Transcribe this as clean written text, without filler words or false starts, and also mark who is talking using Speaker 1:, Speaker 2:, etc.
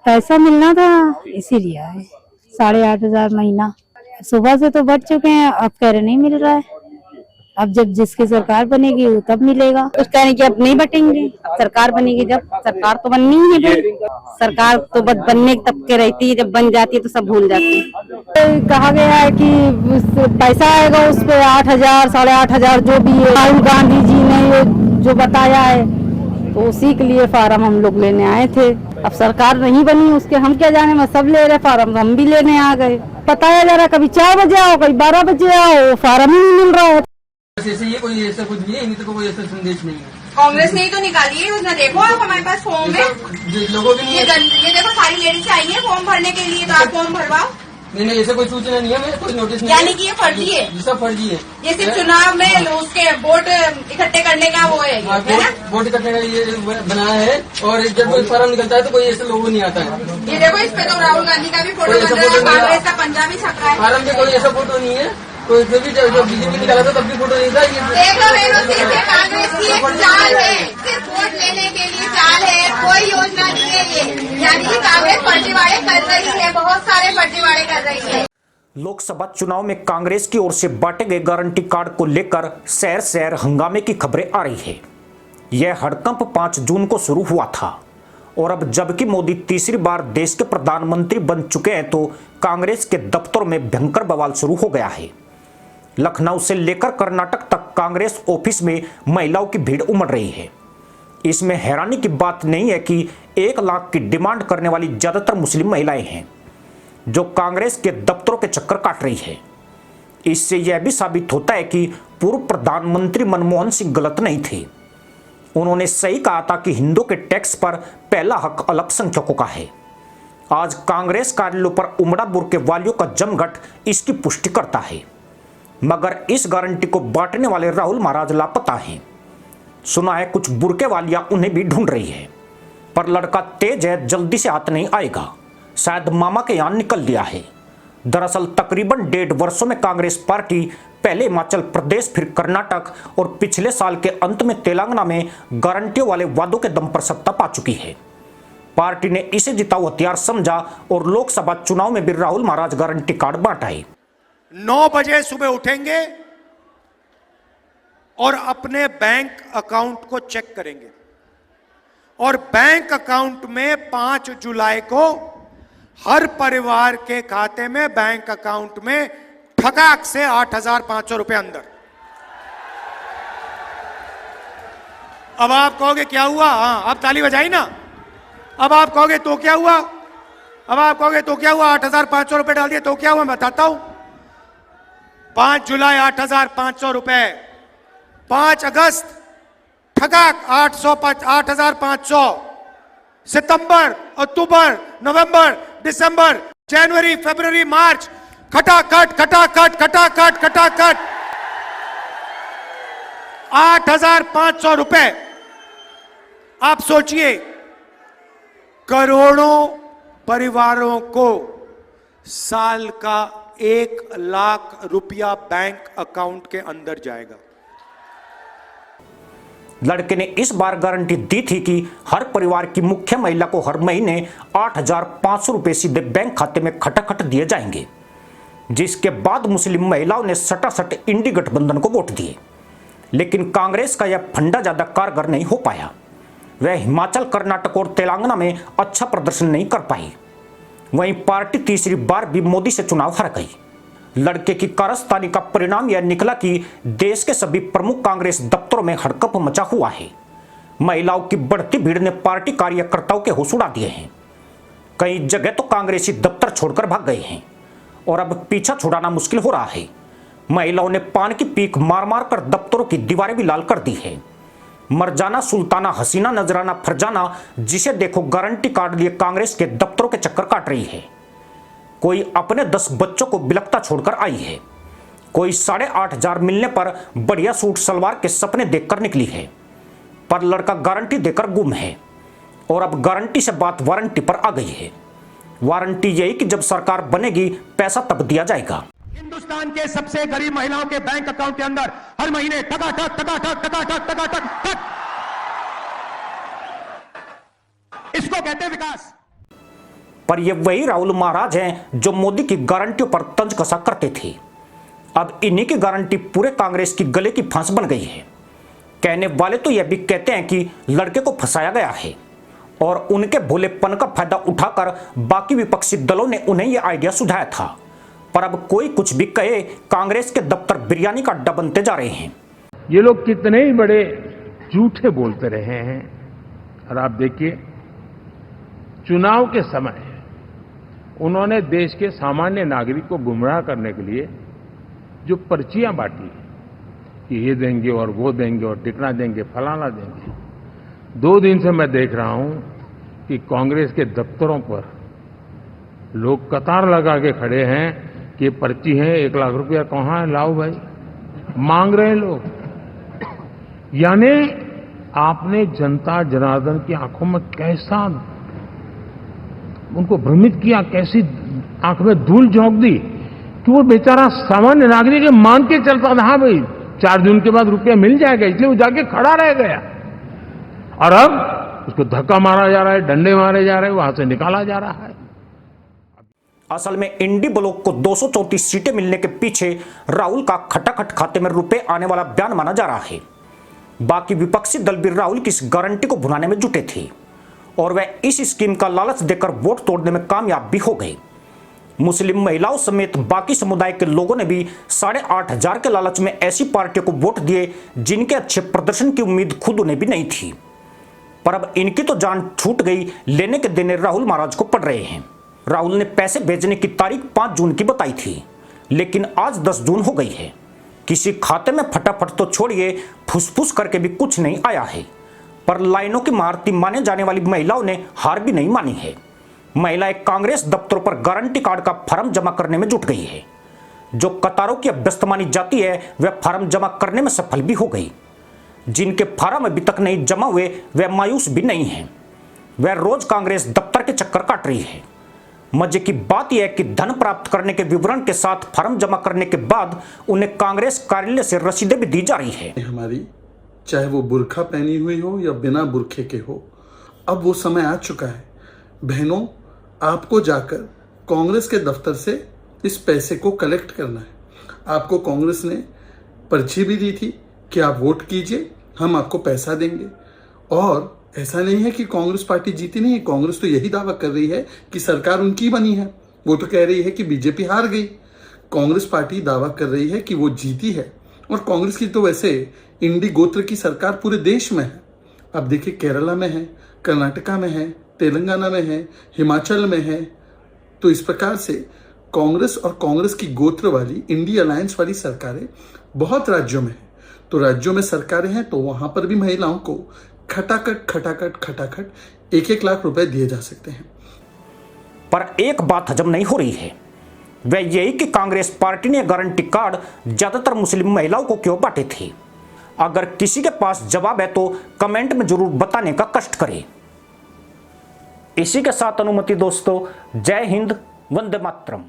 Speaker 1: पैसा मिलना था इसीलिए है 8,500 महीना। सुबह से तो बढ़ चुके हैं, अब कह रहे नहीं मिल रहा है। अब जब जिसकी सरकार बनेगी तब मिलेगा। कुछ कह रहे कि अब नहीं बटेंगे, सरकार बनेगी जब। सरकार तो बननी ही है भाई, सरकार तो बस बनने तक के रहती है, जब बन जाती है तो सब भूल जाते हैं। कहा गया है कि पैसा आएगा उस पे 8,000 8,500 जो भी है। राहुल गांधी जी ने ये जो बताया है तो उसी के लिए फार्म हम लोग लेने आए थे। अब सरकार नहीं बनी उसके हम क्या जाने, मैं सब ले रहे फार्म, हम भी लेने आ गए। बताया जा रहा कभी 4 बजे आओ, कभी 12 बजे आओ, फार्म ही नहीं मिल रहा है।
Speaker 2: ऐसे ये कोई ऐसा कुछ नहीं है, इन्हीं तो कोई ऐसा संदेश नहीं है।
Speaker 3: कांग्रेस ने ही तो निकाली है योजना। देखो आप हमारे पास फॉर्म है,
Speaker 2: लोगों के
Speaker 3: ये देखो सारी लेडीज आई है फॉर्म भरने के लिए, तो आप फॉर्म भरवाओ।
Speaker 2: नहीं ऐसा कोई सूचना नहीं है, मैं कोई नोटिस नहीं।
Speaker 3: यानी कि ये फर्जी है,
Speaker 2: ये सब फर्जी है।
Speaker 3: ये सिर्फ चुनाव में उसके वोट इकट्ठे करने का वो है ना?
Speaker 2: वोट इकट्ठे का ये बनाया है, और जब कोई फॉर्म निकलता है तो कोई ऐसे लोगो नहीं आता है।
Speaker 3: ये देखो इस पे तो राहुल गांधी का भी फोटो बन रहा है, कांग्रेस का पंजाबी छप रहा है।
Speaker 2: फॉर्म पे कोई ऐसा फोटो नहीं है, कोई भी जब बीजेपी निकाला था तब भी फोटो नहीं था।
Speaker 3: देखो कांग्रेस की एक चाल है, सिर्फ वोट लेने के लिए चाल है, कोई योजना नहीं है ये। यानी कि कांग्रेस फर्जीवाड़े कर रही है, बहुत सारे फर्जीवाड़े कर रही है।
Speaker 4: लोकसभा चुनाव में कांग्रेस की ओर से बांटे गए गारंटी कार्ड को लेकर शहर शहर हंगामे की खबरें आ रही है। यह हड़कंप 5 जून को शुरू हुआ था और अब जबकि मोदी तीसरी बार देश के प्रधानमंत्री बन चुके हैं तो कांग्रेस के दफ्तरों में भयंकर बवाल शुरू हो गया है। लखनऊ से लेकर कर्नाटक तक कांग्रेस ऑफिस में महिलाओं की भीड़ उमड़ रही है। इसमें हैरानी की बात नहीं है कि 1 लाख की डिमांड करने वाली ज्यादातर मुस्लिम महिलाएं हैं जो कांग्रेस के दफ्तरों के चक्कर काट रही है। इससे यह भी साबित होता है कि पूर्व प्रधानमंत्री मनमोहन सिंह गलत नहीं थे। उन्होंने सही कहा था कि हिंदुओं के टैक्स पर पहला हक अल्पसंख्यकों का है। आज कांग्रेस कार्यालयों पर उमड़ा बुर्के वालियों का जमघट इसकी पुष्टि करता है। मगर इस गारंटी को बांटने वाले राहुल महाराज लापता हैं। सुना है कुछ बुर्के वालियां उन्हें भी ढूंढ रही है, पर लड़का तेज है, जल्दी से हाथ नहीं आएगा। शायद मामा के यहां निकल लिया है। दरअसल तकरीबन 1.5 वर्षों में कांग्रेस पार्टी पहले हिमाचल प्रदेश, फिर कर्नाटक और पिछले साल के अंत में तेलंगाना में गारंटियों वाले वादों के दम पर सत्ता पा चुकी है। पार्टी ने इसे जिताऊ हथियार समझा और लोकसभा चुनाव में भी राहुल महाराज गारंटी कार्ड बांटा है।
Speaker 5: 9 बजे सुबह उठेंगे और अपने बैंक अकाउंट को चेक करेंगे और बैंक अकाउंट में 5 जुलाई को हर परिवार के खाते में, बैंक अकाउंट में ठकाक से 8,500 रुपए अंदर। अब आप कहोगे क्या हुआ? हाँ, अब ताली बजाई ना। अब आप कहोगे तो क्या हुआ? अब आप कहोगे तो क्या हुआ? 8,500 रुपए डाल दिए तो क्या हुआ? मैं बताता हूं। 5 जुलाई 8,500 रुपए, 5 अगस्त ठगाक 8,500, सितंबर, अक्टूबर, नवंबर, दिसंबर, जनवरी, फरवरी, मार्च, खटाखट खटाखट खटाखट खटाखट 8,500 रुपए। आप सोचिए, करोड़ों परिवारों को साल का 1 लाख रुपया बैंक अकाउंट के अंदर जाएगा।
Speaker 4: लड़के ने इस बार गारंटी दी थी कि हर परिवार की मुख्य महिला को हर महीने 8,500 रुपए सीधे बैंक खाते में खटाखट दिए जाएंगे, जिसके बाद मुस्लिम महिलाओं ने सटासट इंडी गठबंधन को वोट दिए। लेकिन कांग्रेस का यह फंडा ज्यादा कारगर नहीं हो पाया। वह हिमाचल, कर्नाटक और तेलंगाना में अच्छा प्रदर्शन नहीं कर पाई। वहीं पार्टी तीसरी बार भी मोदी से चुनाव हार गई। लड़के की कारस्तानी का परिणाम यह निकला कि देश के सभी प्रमुख कांग्रेस दफ्तरों में हड़कंप मचा हुआ है। महिलाओं की बढ़ती भीड़ ने पार्टी कार्यकर्ताओं के होश उड़ा दिए हैं। कई जगह तो कांग्रेसी दफ्तर छोड़कर भाग गए हैं और अब पीछा छुड़ाना मुश्किल हो रहा है। महिलाओं ने पान की पीक मार मार कर दफ्तरों की दीवारें भी लाल कर दी है। मरजाना, सुल्ताना, हसीना, नजराना, फरजाना, जिसे देखो गारंटी कार्ड लिए कांग्रेस के दफ्तरों के चक्कर काट रही है। कोई अपने 10 बच्चों को बिलखता छोड़कर आई है। कोई 8,500 मिलने पर बढ़िया सूट सलवार के सपने देखकर निकली है, पर लड़का गारंटी देकर गुम है और अब गारंटी से बात वारंटी पर आ गई है। वारंटी यही कि जब सरकार बनेगी पैसा तब दिया जाएगा।
Speaker 5: हिंदुस्तान के सबसे गरीब महिलाओं के बैंक अकाउंट के अंदर हर महीने टकाटक टकाटक टकाटक टकाटक टक। इसको कहते हैं विकास।
Speaker 4: पर ये वही राहुल महाराज हैं जो मोदी की गारंटियों पर तंज कसा करते थे। अब इन्हीं की गारंटी पूरे कांग्रेस की गले की फांस बन गई है। कहने वाले तो यह भी कहते हैं कि लड़के को फंसाया गया है और उनके भोलेपन का फायदा उठाकर बाकी विपक्षी दलों ने उन्हें यह आइडिया सुझाया था। पर अब कोई कुछ भी कहे, कांग्रेस के दफ्तर बिरयानी का अड्डा बनते जा रहे हैं।
Speaker 6: ये लोग कितने ही बड़े झूठे बोलते रहे हैं। और आप देखिए, चुनाव के समय उन्होंने देश के सामान्य नागरिक को गुमराह करने के लिए जो पर्चियां बांटी कि ये देंगे और वो देंगे और टिकना देंगे, फलाना देंगे। 2 दिन से मैं देख रहा हूं कि कांग्रेस के दफ्तरों पर लोग कतार लगा के खड़े हैं कि ये पर्ची है, 1 लाख रुपया कहाँ है, लाओ भाई, मांग रहे हैं लोग। यानी आपने जनता जनार्दन की आंखों में कैसा उनको भ्रमित किया, कैसी आंख में धूल झोंक दी कि वो बेचारा सामान्य नागरिक मान के चलता था, हाँ भाई 4 जून के बाद रुपया मिल जाएगा, इसलिए वो जाके खड़ा रह गया। और अब उसको धक्का मारा जा रहा है, डंडे मारे जा रहे हैं, वहां से निकाला जा रहा है।
Speaker 4: असल में इंडी ब्लॉक को 234 सीटें मिलने के पीछे राहुल का खटाखट खाते में रुपए आने वाला बयान माना जा रहा है। बाकी विपक्षी दल भी राहुल की इस गारंटी को भुनाने में जुटे थे और वह इस स्कीम का लालच देकर वोट तोड़ने में कामयाब भी हो गए। मुस्लिम महिलाओं समेत बाकी समुदाय के लोगों ने भी 8,500 के लालच में ऐसी पार्टियों को वोट दिए जिनके अच्छे प्रदर्शन की उम्मीद खुद उन्हें भी नहीं थी। पर अब इनकी तो जान छूट गई, लेने के देने राहुल महाराज को पड़ रहे हैं। राहुल ने पैसे भेजने की तारीख 5 जून की बताई थी, लेकिन आज 10 जून हो गई है। किसी खाते में फटाफट तो छोड़िए, फुसफुस करके भी कुछ नहीं आया है। पर लाइनों की महारती माने जाने वाली महिलाओं ने हार भी नहीं मानी है। महिलाएं कांग्रेस दफ्तरों पर गारंटी कार्ड का फॉर्म जमा करने में जुट गई है। जो कतारों की अभ्यस्त मानी जाती है, वह फॉर्म जमा करने में सफल भी हो गई। जिनके फॉर्म अभी तक नहीं जमा हुए, वह मायूस भी नहीं है। वह रोज कांग्रेस दफ्तर के चक्कर काट रही है। मजे की बात यह है कि धन प्राप्त करने के विवरण के साथ फॉर्म जमा करने के बाद उन्हें कांग्रेस कार्यालय से रसीदें भी दी जा रही है।
Speaker 7: हमारी चाहे वो बुर्खा पहनी हुई हो या बिना बुर्खे के हो, अब वो समय आ चुका है। बहनों, आपको जाकर कांग्रेस के दफ्तर से इस पैसे को कलेक्ट करना है। आपको कांग्रेस ने पर्ची भी दी थी कि आप वोट कीजिए, हम आपको पैसा देंगे। और ऐसा नहीं है कि कांग्रेस पार्टी जीती नहीं है। कांग्रेस तो यही दावा कर रही है कि सरकार उनकी बनी है। वो तो कह रही है कि बीजेपी हार गई। कांग्रेस पार्टी दावा कर रही है कि वो जीती है। और कांग्रेस की तो वैसे इंडी गोत्र की सरकार पूरे देश में है। अब देखिए, केरला में है, कर्नाटका में है, तेलंगाना में है, हिमाचल में है। तो इस प्रकार से कांग्रेस और कांग्रेस की गोत्र वाली इंडी अलायंस वाली सरकारें बहुत राज्यों में है। तो राज्यों में सरकारें हैं तो वहां पर भी महिलाओं को खटाखट 1-1 लाख रुपए दिए जा सकते हैं।
Speaker 4: पर एक बात हजम नहीं हो रही है, वह यही कि कांग्रेस पार्टी ने गारंटी कार्ड ज्यादातर मुस्लिम महिलाओं को क्यों बांटे थे। अगर किसी के पास जवाब है तो कमेंट में जरूर बताने का कष्ट करें। इसी के साथ अनुमति दोस्तों, जय हिंद, वंदे मातरम।